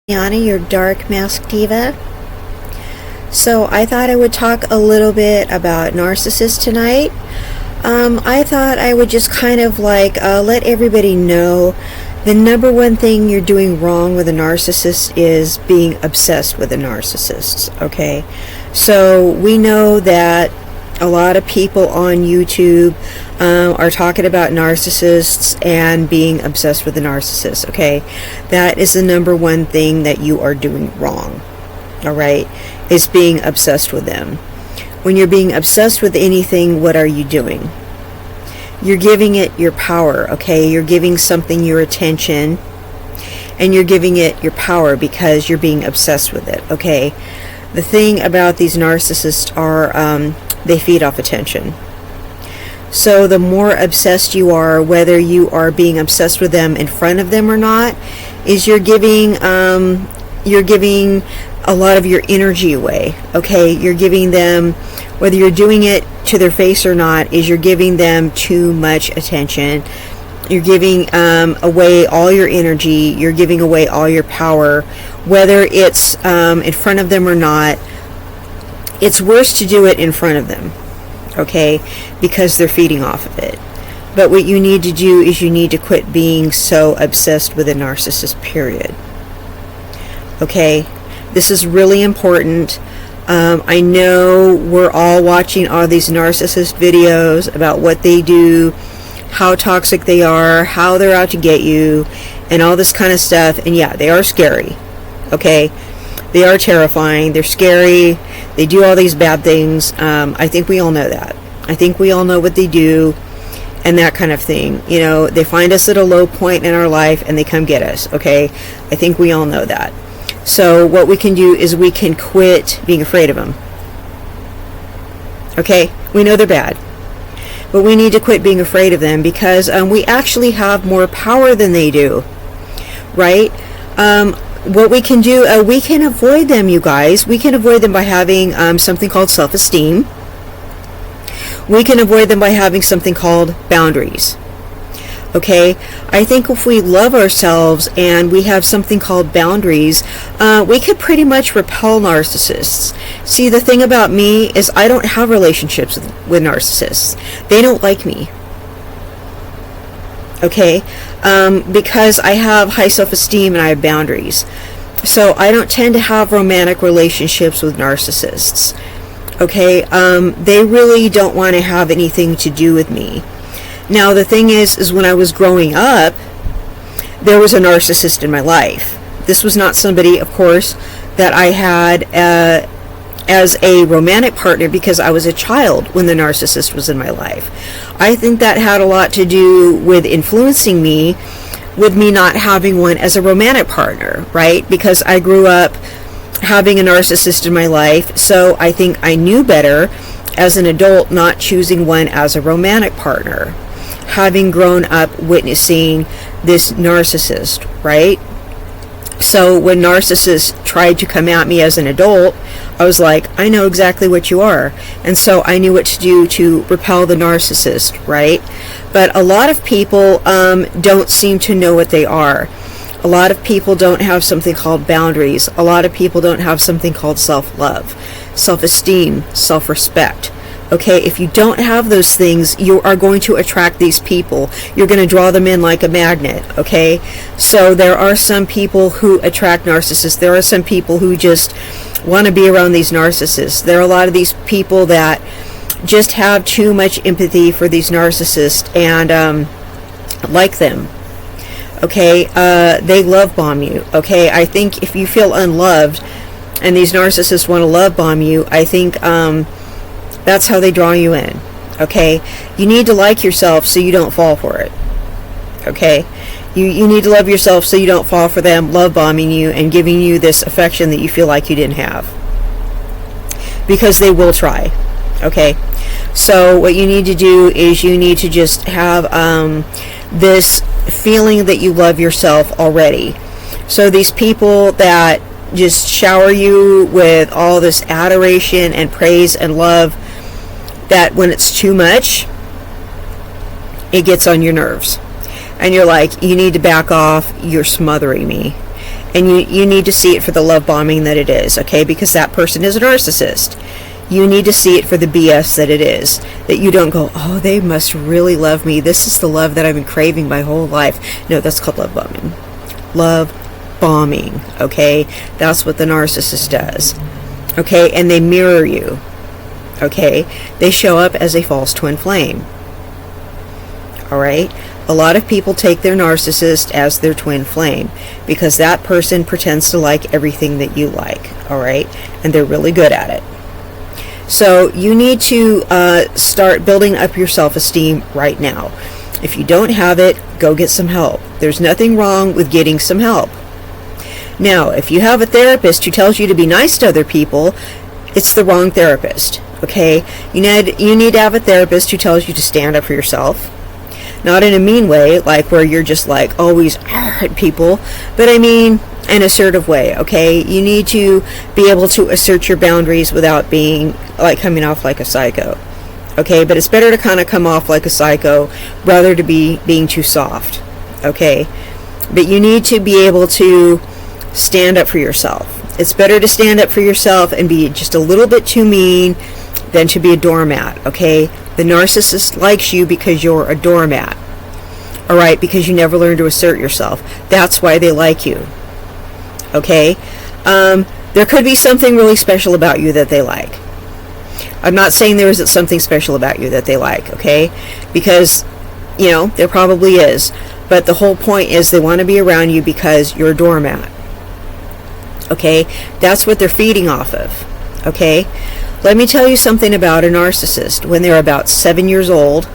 Yana, your dark mask diva. So I thought I would talk a little bit about narcissists tonight. I thought I would just kind of let everybody know the number one thing you're doing wrong with a narcissist is being obsessed with a narcissist. Okay, so we know that a lot of people on YouTube are talking about narcissists and being obsessed with a narcissist. Okay, that is the number one thing that you are doing wrong. All right, is being obsessed with them. When you're being obsessed with anything, what are you doing? You're giving it your power. Okay, you're giving something your attention, and you're giving it your power because you're being obsessed with it. Okay, the thing about these narcissists are they feed off attention. So the more obsessed you are, whether you are being obsessed with them in front of them or not, is you're giving a lot of your energy away. Okay, you're giving them, whether you're doing it to their face or not, is you're giving them too much attention. You're giving away all your energy. You're giving away all your power, whether it's in front of them or not. It's worse to do it in front of them, okay, because they're feeding off of it. But what you need to do is you need to quit being so obsessed with a narcissist, period. Okay, this is really important. I know we're all watching all these narcissist videos about what they do, how toxic they are, how they're out to get you, and all this kind of stuff. And yeah, they are scary, okay? They are terrifying. They're scary. They do all these bad things. I think we all know that. I think we all know what they do and that kind of thing. You know, they find us at a low point in our life and they come get us, okay? I think we all know that. So what we can do is we can quit being afraid of them. Okay? We know they're bad. But we need to quit being afraid of them because we actually have more power than they do. Right? What we can do, we can avoid them, you guys. We can avoid them by having something called self-esteem. We can avoid them by having something called boundaries. Okay? I think if we love ourselves and we have something called boundaries, we could pretty much repel narcissists. See, the thing about me is I don't have relationships with narcissists. They don't like me. Okay, because I have high self-esteem and I have boundaries. So I don't tend to have romantic relationships with narcissists. Okay, they really don't want to have anything to do with me. Now the thing is when I was growing up, there was a narcissist in my life. This was not somebody, of course, that I had as a romantic partner because I was a child when the narcissist was in my life. I think that had a lot to do with influencing me, with me not having one as a romantic partner, right? Because I grew up having a narcissist in my life, so I think I knew better as an adult not choosing one as a romantic partner, having grown up witnessing this narcissist, right? So when narcissists tried to come at me as an adult, I was like, I know exactly what you are. And so I knew what to do to repel the narcissist, right? But a lot of people don't seem to know what they are. A lot of people don't have something called boundaries. A lot of people don't have something called self-love, self-esteem, self-respect. Okay, if you don't have those things, you are going to attract these people. You're going to draw them in like a magnet, okay? So there are some people who attract narcissists. There are some people who just want to be around these narcissists. There are a lot of these people that just have too much empathy for these narcissists and like them. Okay, they love bomb you. Okay, I think if you feel unloved and these narcissists want to love bomb you, I think that's how they draw you in. Okay, you need to like yourself so you don't fall for it. Okay, you need to love yourself so you don't fall for them love bombing you and giving you this affection that you feel like you didn't have, because they will try. Okay, so what you need to do is you need to just have this feeling that you love yourself already. So these people that just shower you with all this adoration and praise and love, that when it's too much, it gets on your nerves. And you're like, you need to back off, you're smothering me. And you need to see it for the love bombing that it is, okay? Because that person is a narcissist. You need to see it for the BS that it is. That you don't go, oh, they must really love me. This is the love that I've been craving my whole life. No, that's called love bombing. Love bombing, okay? That's what the narcissist does, okay? And they mirror you, okay? They show up as a false twin flame, all right? A lot of people take their narcissist as their twin flame because that person pretends to like everything that you like, all right? And they're really good at it. So you need to start building up your self-esteem right now. If you don't have it, go get some help. There's nothing wrong with getting some help. Now, if you have a therapist who tells you to be nice to other people, it's the wrong therapist, okay? You need to have a therapist who tells you to stand up for yourself. Not in a mean way, like where you're just like always at people, but I mean an assertive way, okay? You need to be able to assert your boundaries without being like coming off like a psycho, okay? But it's better to kind of come off like a psycho rather to being too soft, okay? But you need to be able to stand up for yourself. It's better to stand up for yourself and be just a little bit too mean than to be a doormat, okay? The narcissist likes you because you're a doormat, all right? Because you never learn to assert yourself. That's why they like you, okay? There could be something really special about you that they like. I'm not saying there isn't something special about you that they like, okay? Because, you know, there probably is. But the whole point is they want to be around you because you're a doormat, okay? That's what they're feeding off of, okay? Let me tell you something about a narcissist. When they're about 7 years old,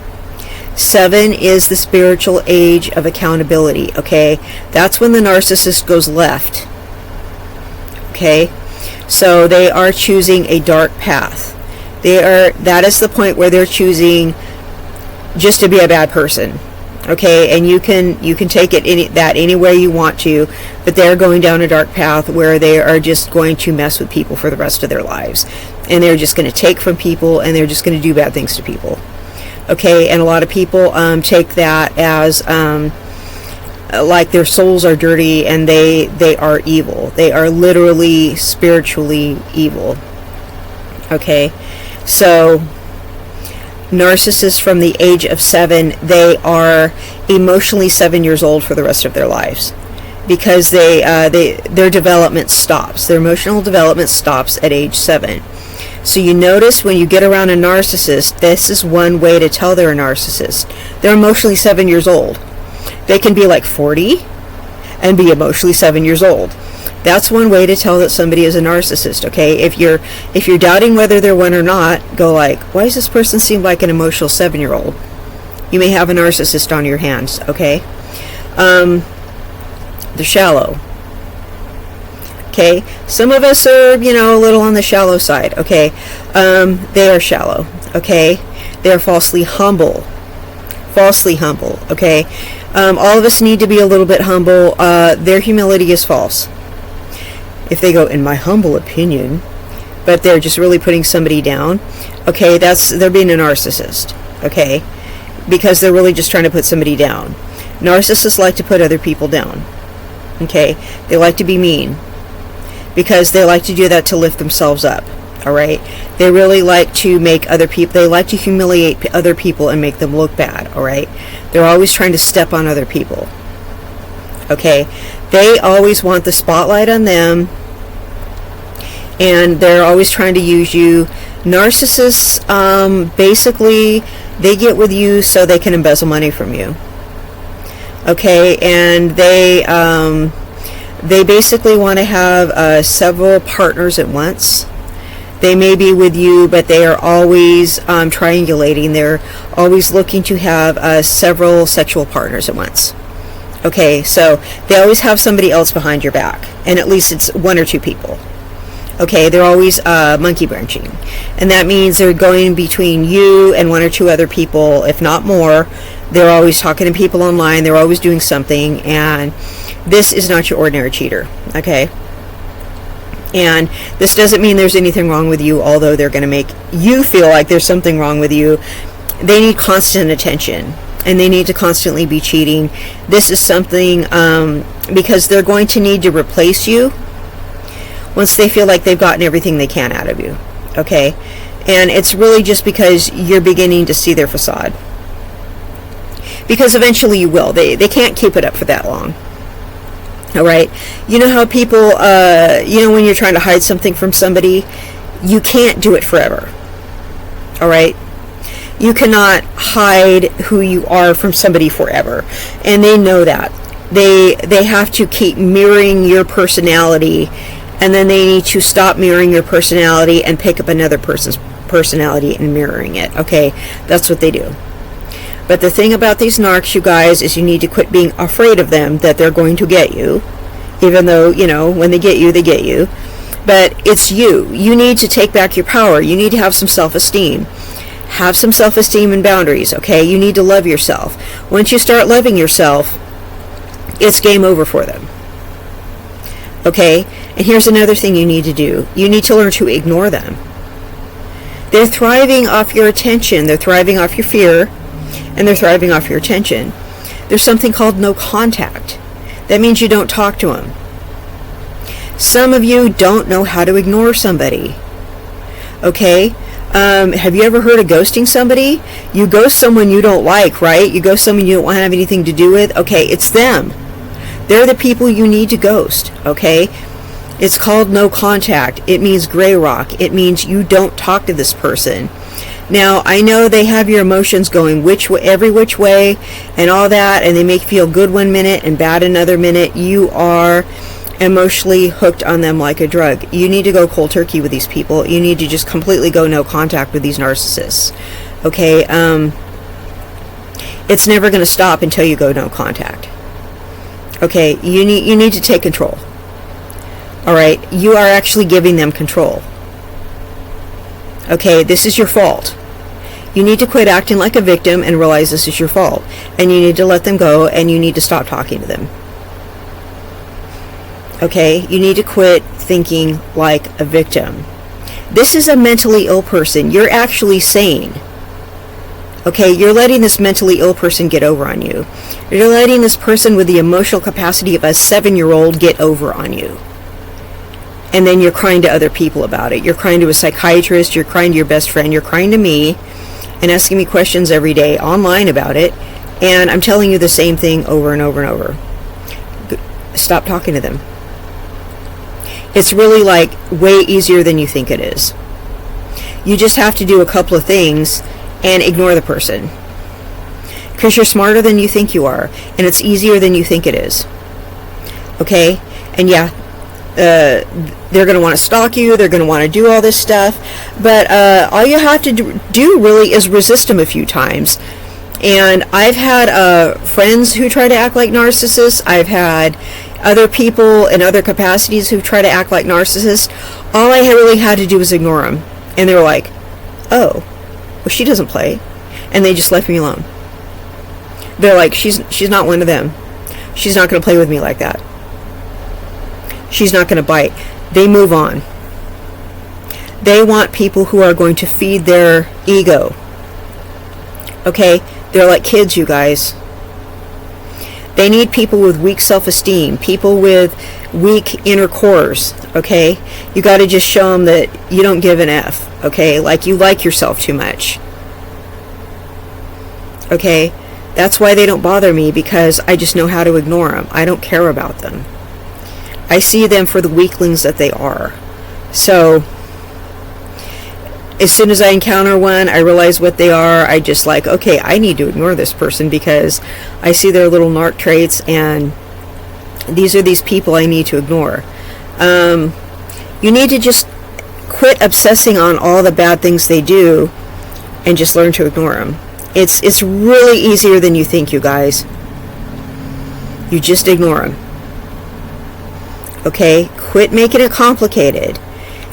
7 is the spiritual age of accountability, okay? That's when the narcissist goes left, okay? So they are choosing a dark path. That is the point where they're choosing just to be a bad person, okay? And you can take it any way you want to, but they're going down a dark path where they are just going to mess with people for the rest of their lives. And they're just going to take from people, and they're just going to do bad things to people, okay? And a lot of people take that as like their souls are dirty and they are evil. They are literally spiritually evil, okay? So narcissists from the age of 7, they are emotionally 7 years old for the rest of their lives because their development stops. Their emotional development stops at age 7. So you notice when you get around a narcissist, this is one way to tell they're a narcissist. They're emotionally 7 years old. They can be like 40 and be emotionally 7 years old. That's one way to tell that somebody is a narcissist, okay? If you're doubting whether they're one or not, go like, why does this person seem like an emotional 7-year-old? You may have a narcissist on your hands, okay? They're shallow. Okay, some of us are, a little on the shallow side, okay? They are shallow, okay? They are falsely humble, okay? All of us need to be a little bit humble. Their humility is false. If they go, in my humble opinion, but they're just really putting somebody down, okay, they're being a narcissist, okay? Because they're really just trying to put somebody down. Narcissists like to put other people down, okay? They like to be mean, because they like to do that to lift themselves up, all right? They really like to make other people, they like to humiliate other people and make them look bad, all right? They're always trying to step on other people, okay? They always want the spotlight on them, and they're always trying to use you. Narcissists, basically, they get with you so they can embezzle money from you, okay? And they basically want to have several partners at once. They may be with you, but they are always triangulating. They're always looking to have several sexual partners at once. Okay, so they always have somebody else behind your back, and at least it's 1 or 2 people. Okay, they're always monkey branching, and that means they're going between you and 1 or 2 other people, if not more. They're always talking to people online. They're always doing something, and this is not your ordinary cheater, okay? And this doesn't mean there's anything wrong with you, although they're going to make you feel like there's something wrong with you. They need constant attention, and they need to constantly be cheating. This is something, because they're going to need to replace you once they feel like they've gotten everything they can out of you. Okay? And it's really just because you're beginning to see their facade. Because eventually you will. They can't keep it up for that long. Alright? You know how people, when you're trying to hide something from somebody, you can't do it forever. Alright? You cannot hide who you are from somebody forever. And they know that. They have to keep mirroring your personality, and then they need to stop mirroring your personality and pick up another person's personality and mirroring it. Okay? That's what they do. But the thing about these narcs, you guys, is you need to quit being afraid of them, that they're going to get you. Even though, when they get you, they get you. But it's you. You need to take back your power. You need to have some self-esteem. Have some self-esteem and boundaries, okay? You need to love yourself. Once you start loving yourself, it's game over for them. Okay? And here's another thing you need to do. You need to learn to ignore them. They're thriving off your attention. They're thriving off your fear. And they're thriving off your attention. There's something called no contact. That means you don't talk to them. Some of you don't know how to ignore somebody. Okay? Have you ever heard of ghosting somebody? You ghost someone you don't like, right? You ghost someone you don't want to have anything to do with. Okay, it's them. They're the people you need to ghost, okay? It's called no contact. It means gray rock. It means you don't talk to this person. Now, I know they have your emotions going every which way and all that, and they make you feel good one minute and bad another minute. You are emotionally hooked on them like a drug. You need to go cold turkey with these people. You need to just completely go no contact with these narcissists. Okay? It's never going to stop until you go no contact. Okay? You need to take control. Alright? You are actually giving them control. Okay? This is your fault. You need to quit acting like a victim and realize this is your fault. And you need to let them go, and you need to stop talking to them. Okay? You need to quit thinking like a victim. This is a mentally ill person. You're actually sane. Okay? You're letting this mentally ill person get over on you. You're letting this person with the emotional capacity of a 7-year-old get over on you. And then you're crying to other people about it. You're crying to a psychiatrist. You're crying to your best friend. You're crying to me and asking me questions every day online about it. And I'm telling you the same thing over and over and over. Stop talking to them. It's really like way easier than you think it is. You just have to do a couple of things and ignore the person. Because you're smarter than you think you are. And it's easier than you think it is. Okay? And yeah, they're going to want to stalk you. They're going to want to do all this stuff. But all you have to do really is resist them a few times. And I've had friends who try to act like narcissists. I've had other people in other capacities who try to act like narcissists. All I really had to do was ignore them. And they were like, oh, well, she doesn't play. And they just left me alone. They're like, she's not one of them. She's not going to play with me like that. She's not going to bite. They move on. They want people who are going to feed their ego. Okay? They're like kids, you guys. They need people with weak self-esteem, people with weak inner cores, okay? You got to just show them that you don't give an F, okay? Like you like yourself too much. Okay? That's why they don't bother me, because I just know how to ignore them. I don't care about them. I see them for the weaklings that they are. So, as soon as I encounter one, I realize what they are. I just like, okay, I need to ignore this person because I see their little narc traits, and these are these people I need to ignore. You need to just quit obsessing on all the bad things they do and just learn to ignore them. It's really easier than you think, you guys. You just ignore them. Okay? Quit making it complicated.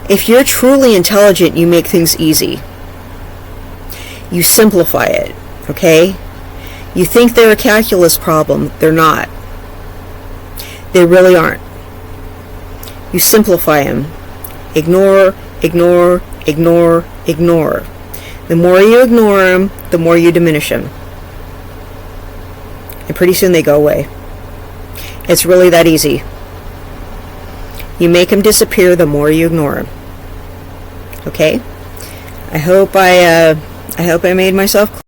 If you're truly intelligent, you make things easy. You simplify it. Okay? You think they're a calculus problem. They're not. They really aren't. You simplify them. Ignore, ignore, ignore, ignore. The more you ignore them, the more you diminish them. and pretty soon they go away. It's really that easy. You make them disappear the more you ignore them. Okay? I hope I made myself clear.